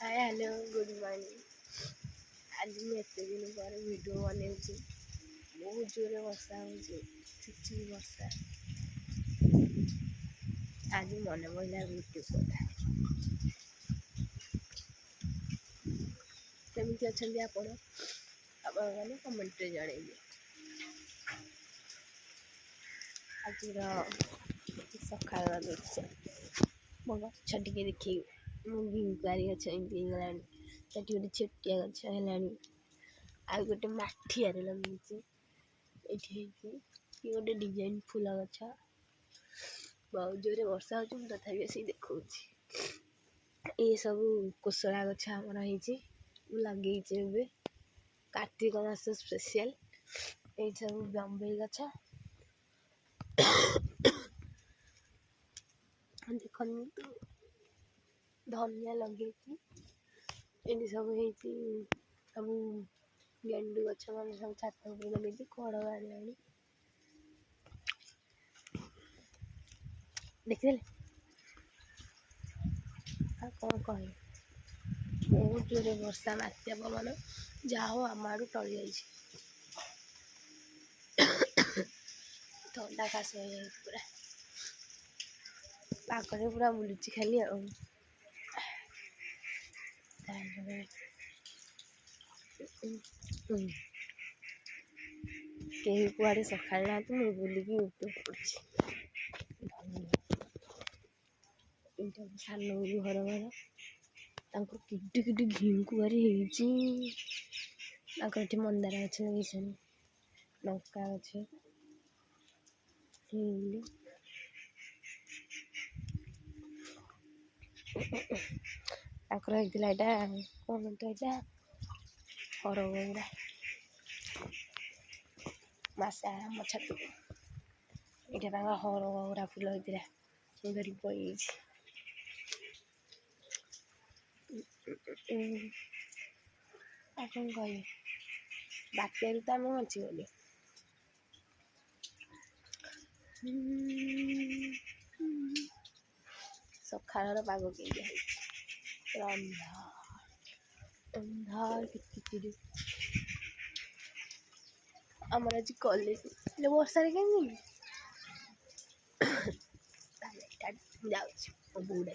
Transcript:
Hi hello good morning. आज मैं एत दिन पर वीडियो बन बहुत जोरे वर्षा हो वर्षा आज मन पड़ा वीडियो कथा केमती अच्छा आप कमेंट जनइबे। आज सकाल दृश्य मो गछ टे देखिए मो भिंगारी गछ एमती होगलानी गोटे छोटिया गछ है आ गोटे माठिया लगे ये गोटे डिजाइन फूल गछ बहुत जोरे वर्षा हो तथा सी देखा ये सब कोसला गछ आमर लगे कार्तिक मास स्पेशल ये सब बम्बई गछ देखो धनिया लगे ये सब सब गेंडु गछ मान सब छात लगे कड़ बाहर देखिए कौन कह बहुत जोरे वर्षा बात्या पवन जहाँ आम आड़ टली थंडा खास पूरा पाखरे पूरा बुलूची खाली कहीं कुआड़े सका ना मुझे बुलिकी यूट्यूब पढ़ी सान घर घर किटी किटी घिंकुआरी होती मंदार गछ लगे लंका गछ होता कौन तो यहाँ हरगौरा मशा आम छत यहाँ हरगौरा फूल होता धरिक पई कौन कह बात्यारू तो आम बचीगलु सकाल पाग के अंधार किटी आमर आज कॉलेज वर्षा कहीं जाऊँ बूढ़े